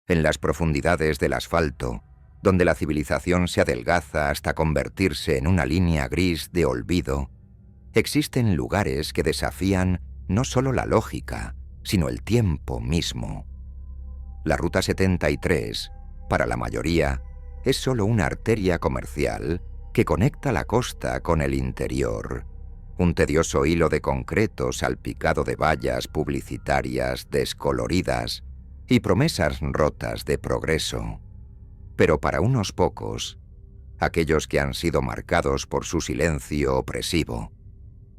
En las profundidades del asfalto, donde la civilización se adelgaza hasta convertirse en una línea gris de olvido, existen lugares que desafían no solo la lógica, sino el tiempo mismo. La Ruta 73, para la mayoría, es solo una arteria comercial que conecta la costa con el interior, un tedioso hilo de concreto salpicado de vallas publicitarias descoloridas y promesas rotas de progreso. Pero para unos pocos, aquellos que han sido marcados por su silencio opresivo,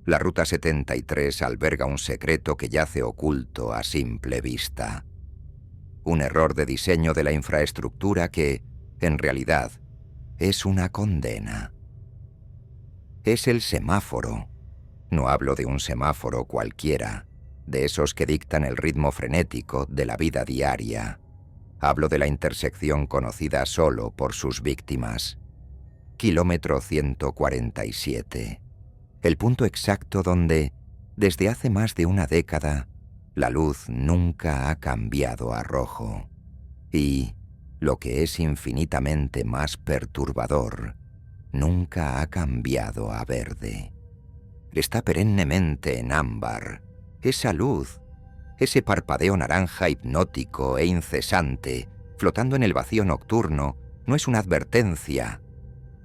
la Ruta 73 alberga un secreto que yace oculto a simple vista. Un error de diseño de la infraestructura que, en realidad, es una condena. Es el semáforo. No hablo de un semáforo cualquiera, de esos que dictan el ritmo frenético de la vida diaria. Hablo de la intersección conocida solo por sus víctimas. Kilómetro 147. El punto exacto donde, desde hace más de una década, la luz nunca ha cambiado a rojo. Y, lo que es infinitamente más perturbador, nunca ha cambiado a verde. Está perennemente en ámbar. Esa luz, ese parpadeo naranja hipnótico e incesante, flotando en el vacío nocturno, no es una advertencia,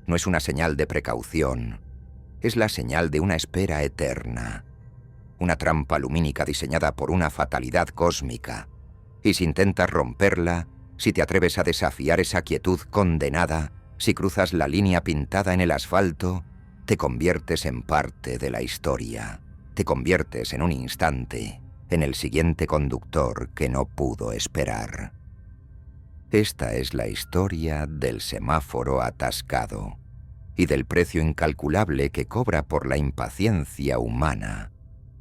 no es una señal de precaución, es la señal de una espera eterna, una trampa lumínica diseñada por una fatalidad cósmica. Y si intentas romperla, si te atreves a desafiar esa quietud condenada, si cruzas la línea pintada en el asfalto, te conviertes en parte de la historia. Te conviertes en un instante en el siguiente conductor que no pudo esperar. Esta es la historia del semáforo atascado y del precio incalculable que cobra por la impaciencia humana,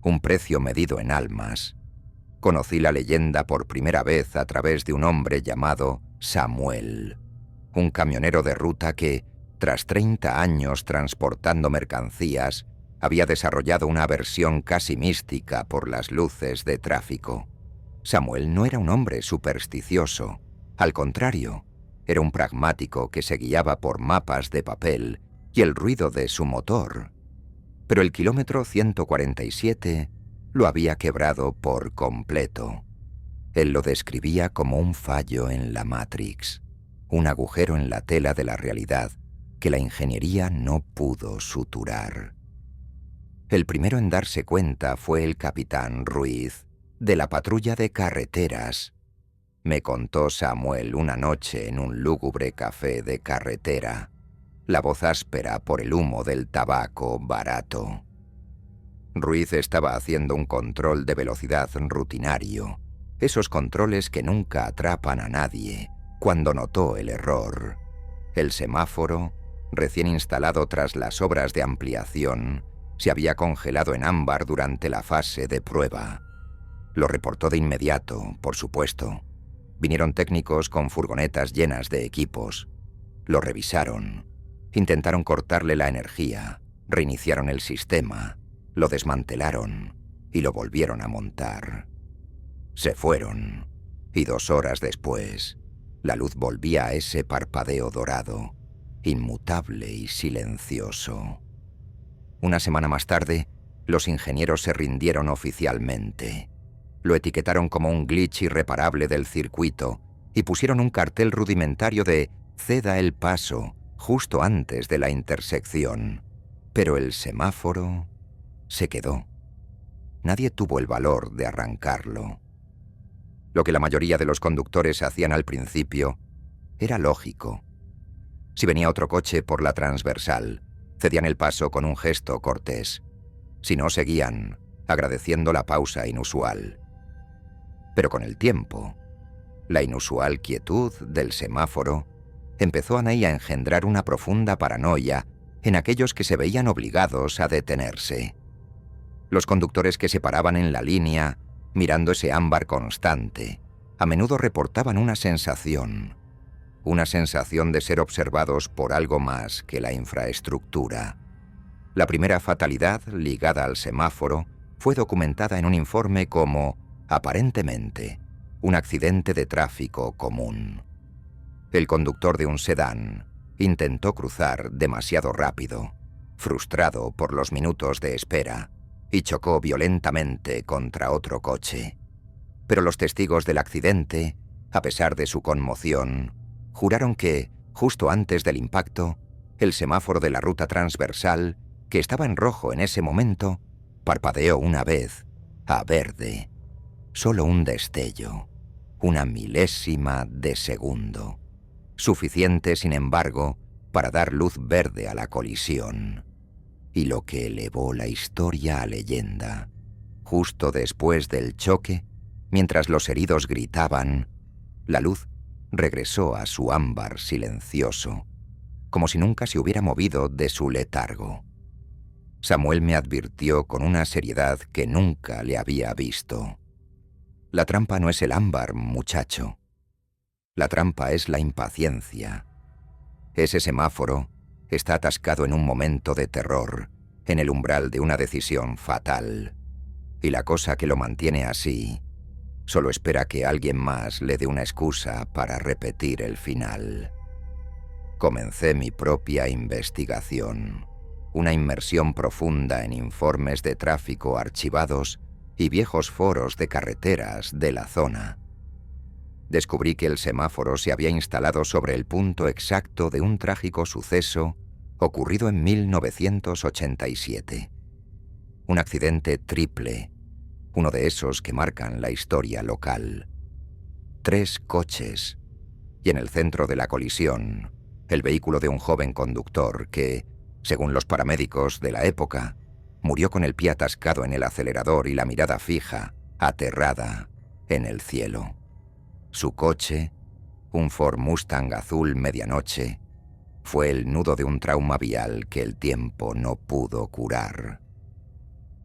un precio medido en almas. Conocí la leyenda por primera vez a través de un hombre llamado Samuel, un camionero de ruta que, tras 30 años transportando mercancías, había desarrollado una aversión casi mística por las luces de tráfico. Samuel no era un hombre supersticioso, al contrario, era un pragmático que se guiaba por mapas de papel y el ruido de su motor. Pero el kilómetro 147 lo había quebrado por completo. Él lo describía como un fallo en la Matrix, un agujero en la tela de la realidad que la ingeniería no pudo suturar. El primero en darse cuenta fue el capitán Ruiz, de la patrulla de carreteras. Me contó Samuel una noche en un lúgubre café de carretera, la voz áspera por el humo del tabaco barato. Ruiz estaba haciendo un control de velocidad rutinario, esos controles que nunca atrapan a nadie, cuando notó el error. El semáforo, recién instalado tras las obras de ampliación, se había congelado en ámbar durante la fase de prueba. Lo reportó de inmediato, por supuesto. Vinieron técnicos con furgonetas llenas de equipos. Lo revisaron. Intentaron cortarle la energía, reiniciaron el sistema, lo desmantelaron y lo volvieron a montar. Se fueron, y 2 horas después, la luz volvía a ese parpadeo dorado, inmutable y silencioso. Una semana más tarde, los ingenieros se rindieron oficialmente. Lo etiquetaron como un glitch irreparable del circuito y pusieron un cartel rudimentario de «Ceda el paso» justo antes de la intersección. Pero el semáforo se quedó. Nadie tuvo el valor de arrancarlo. Lo que la mayoría de los conductores hacían al principio era lógico. Si venía otro coche por la transversal, cedían el paso con un gesto cortés. Si no, seguían, agradeciendo la pausa inusual. Pero con el tiempo, la inusual quietud del semáforo empezó a engendrar una profunda paranoia en aquellos que se veían obligados a detenerse. Los conductores que se paraban en la línea, mirando ese ámbar constante, a menudo reportaban una sensación de ser observados por algo más que la infraestructura. La primera fatalidad ligada al semáforo fue documentada en un informe como, aparentemente, un accidente de tráfico común. El conductor de un sedán intentó cruzar demasiado rápido, frustrado por los minutos de espera, y chocó violentamente contra otro coche. Pero los testigos del accidente, a pesar de su conmoción, juraron que, justo antes del impacto, el semáforo de la ruta transversal, que estaba en rojo en ese momento, parpadeó una vez a verde. Solo un destello, una milésima de segundo. Suficiente, sin embargo, para dar luz verde a la colisión. Y lo que elevó la historia a leyenda. Justo después del choque, mientras los heridos gritaban, la luz regresó a su ámbar silencioso, como si nunca se hubiera movido de su letargo. Samuel me advirtió con una seriedad que nunca le había visto. La trampa no es el ámbar, muchacho. La trampa es la impaciencia. Ese semáforo está atascado en un momento de terror, en el umbral de una decisión fatal. Y la cosa que lo mantiene así solo espera que alguien más le dé una excusa para repetir el final. Comencé mi propia investigación, una inmersión profunda en informes de tráfico archivados y viejos foros de carreteras de la zona. Descubrí que el semáforo se había instalado sobre el punto exacto de un trágico suceso ocurrido en 1987. Un accidente triple, uno de esos que marcan la historia local. 3 coches, y en el centro de la colisión, el vehículo de un joven conductor que, según los paramédicos de la época, murió con el pie atascado en el acelerador y la mirada fija, aterrada, en el cielo. Su coche, un Ford Mustang azul medianoche, fue el nudo de un trauma vial que el tiempo no pudo curar.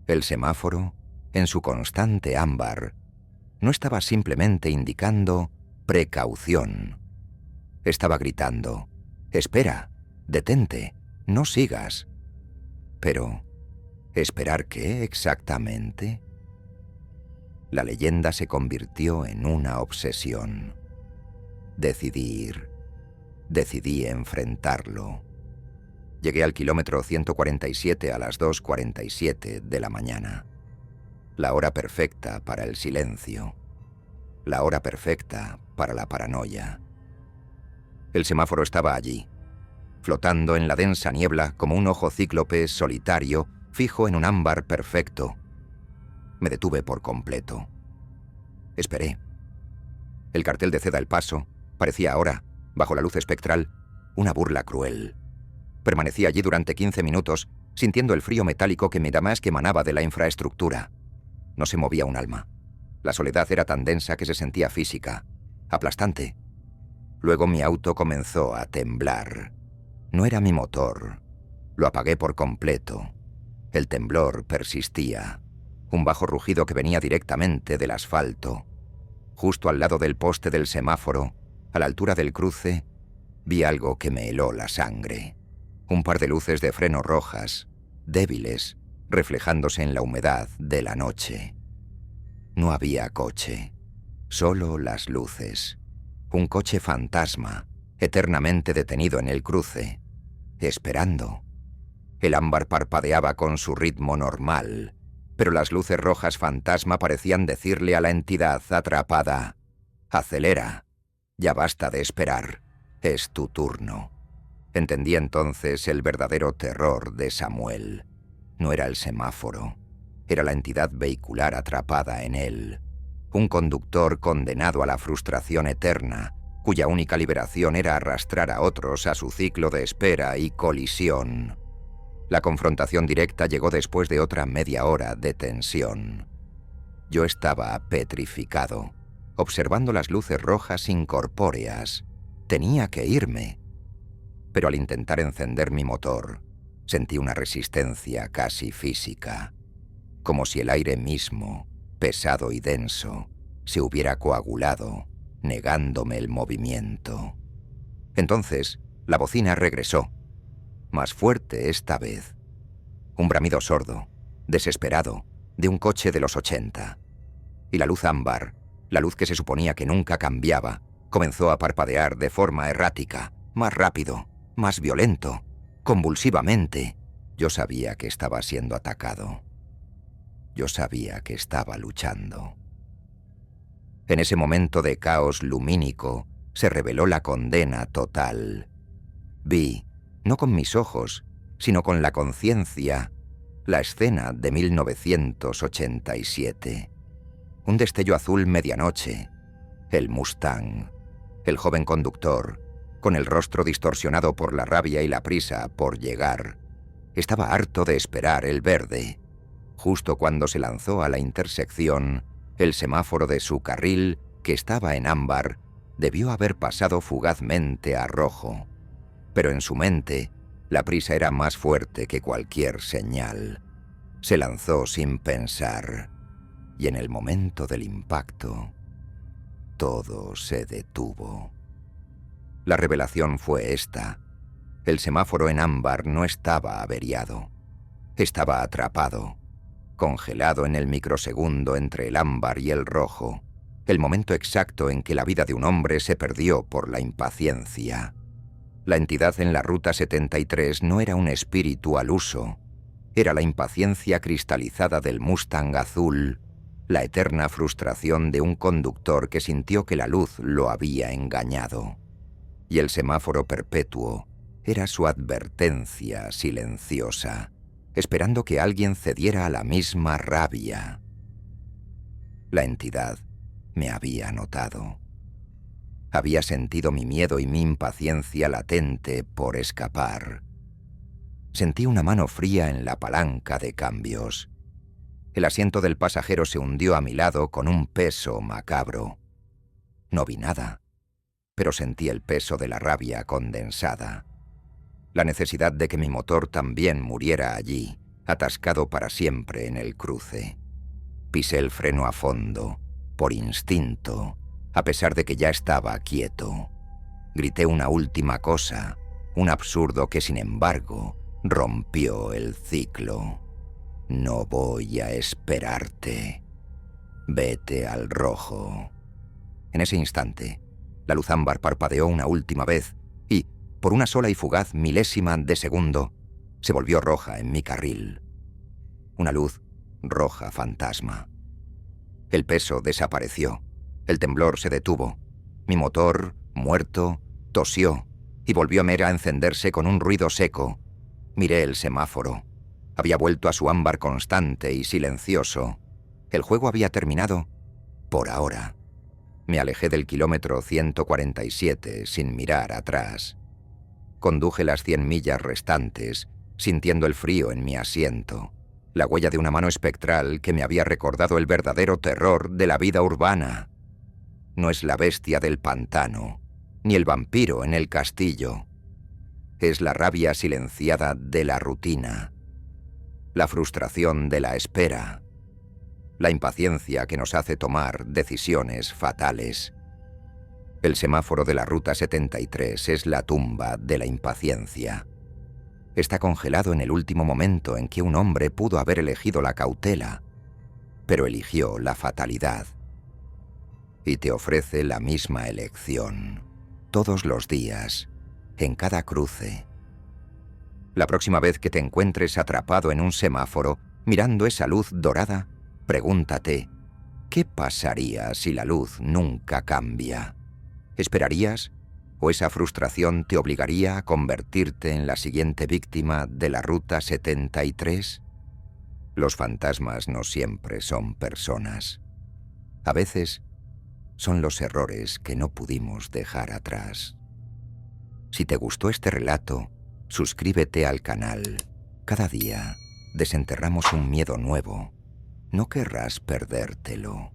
El semáforo, en su constante ámbar, no estaba simplemente indicando precaución. Estaba gritando: «Espera, detente, no sigas». Pero, ¿esperar qué exactamente? La leyenda se convirtió en una obsesión. Decidí ir. Decidí enfrentarlo. Llegué al kilómetro 147 a las 2:47 de la mañana. La hora perfecta para el silencio. La hora perfecta para la paranoia. El semáforo estaba allí, flotando en la densa niebla como un ojo cíclope solitario, fijo en un ámbar perfecto. Me detuve por completo. Esperé. El cartel de Ceda el Paso parecía ahora, bajo la luz espectral, una burla cruel. Permanecí allí durante 15 minutos, sintiendo el frío metálico que emanaba de la infraestructura. No se movía un alma. La soledad era tan densa que se sentía física, aplastante. Luego mi auto comenzó a temblar. No era mi motor. Lo apagué por completo. El temblor persistía. Un bajo rugido que venía directamente del asfalto. Justo al lado del poste del semáforo, a la altura del cruce, vi algo que me heló la sangre. Un par de luces de freno rojas, débiles, reflejándose en la humedad de la noche. No había coche, solo las luces. Un coche fantasma, eternamente detenido en el cruce, esperando. El ámbar parpadeaba con su ritmo normal, pero las luces rojas fantasma parecían decirle a la entidad atrapada: «Acelera, ya basta de esperar, es tu turno». Entendí entonces el verdadero terror de Samuel. No era el semáforo, era la entidad vehicular atrapada en él. Un conductor condenado a la frustración eterna, cuya única liberación era arrastrar a otros a su ciclo de espera y colisión. La confrontación directa llegó después de otra media hora de tensión. Yo estaba petrificado, observando las luces rojas incorpóreas. Tenía que irme. Pero al intentar encender mi motor, sentí una resistencia casi física, como si el aire mismo, pesado y denso, se hubiera coagulado, negándome el movimiento. Entonces, la bocina regresó, más fuerte esta vez. Un bramido sordo, desesperado, de un coche de los 80. Y la luz ámbar, La luz que se suponía que nunca cambiaba comenzó a parpadear de forma errática, más rápido, más violento, convulsivamente. Yo sabía que estaba siendo atacado. Yo sabía que estaba luchando. En ese momento de caos lumínico se reveló la condena total. Vi, no con mis ojos, sino con la conciencia, la escena de 1987. Un destello azul medianoche, el Mustang, el joven conductor, con el rostro distorsionado por la rabia y la prisa por llegar. Estaba harto de esperar el verde. Justo cuando se lanzó a la intersección, el semáforo de su carril, que estaba en ámbar, debió haber pasado fugazmente a rojo. Pero en su mente, la prisa era más fuerte que cualquier señal. Se lanzó sin pensar, y en el momento del impacto, todo se detuvo. La revelación fue esta. El semáforo en ámbar no estaba averiado. Estaba atrapado, congelado en el microsegundo entre el ámbar y el rojo, el momento exacto en que la vida de un hombre se perdió por la impaciencia. La entidad en la Ruta 73 no era un espíritu al uso, era la impaciencia cristalizada del Mustang azul, la eterna frustración de un conductor que sintió que la luz lo había engañado. Y el semáforo perpetuo era su advertencia silenciosa, esperando que alguien cediera a la misma rabia. La entidad me había notado. Había sentido mi miedo y mi impaciencia latente por escapar. Sentí una mano fría en la palanca de cambios. El asiento del pasajero se hundió a mi lado con un peso macabro. No vi nada, pero sentí el peso de la rabia condensada. La necesidad de que mi motor también muriera allí, atascado para siempre en el cruce. Pisé el freno a fondo, por instinto, a pesar de que ya estaba quieto. Grité una última cosa, un absurdo que, sin embargo, rompió el ciclo. No voy a esperarte. Vete al rojo. En ese instante, la luz ámbar parpadeó una última vez y, por una sola y fugaz milésima de segundo, se volvió roja en mi carril. Una luz roja fantasma. El peso desapareció. El temblor se detuvo. Mi motor, muerto, tosió y volvió a encenderse con un ruido seco. Miré el semáforo. Había vuelto a su ámbar constante y silencioso. El juego había terminado por ahora. Me alejé del kilómetro 147 sin mirar atrás. Conduje las 100 millas restantes, sintiendo el frío en mi asiento, la huella de una mano espectral que me había recordado el verdadero terror de la vida urbana. No es la bestia del pantano, ni el vampiro en el castillo. Es la rabia silenciada de la rutina, la frustración de la espera, la impaciencia que nos hace tomar decisiones fatales. El semáforo de la Ruta 73 es la tumba de la impaciencia. Está congelado en el último momento en que un hombre pudo haber elegido la cautela, pero eligió la fatalidad. Y te ofrece la misma elección, todos los días, en cada cruce. La próxima vez que te encuentres atrapado en un semáforo, mirando esa luz dorada, pregúntate, ¿qué pasaría si la luz nunca cambia? ¿Esperarías? ¿O esa frustración te obligaría a convertirte en la siguiente víctima de la Ruta 73? Los fantasmas no siempre son personas. A veces son los errores que no pudimos dejar atrás. Si te gustó este relato, suscríbete al canal. Cada día desenterramos un miedo nuevo. No querrás perdértelo.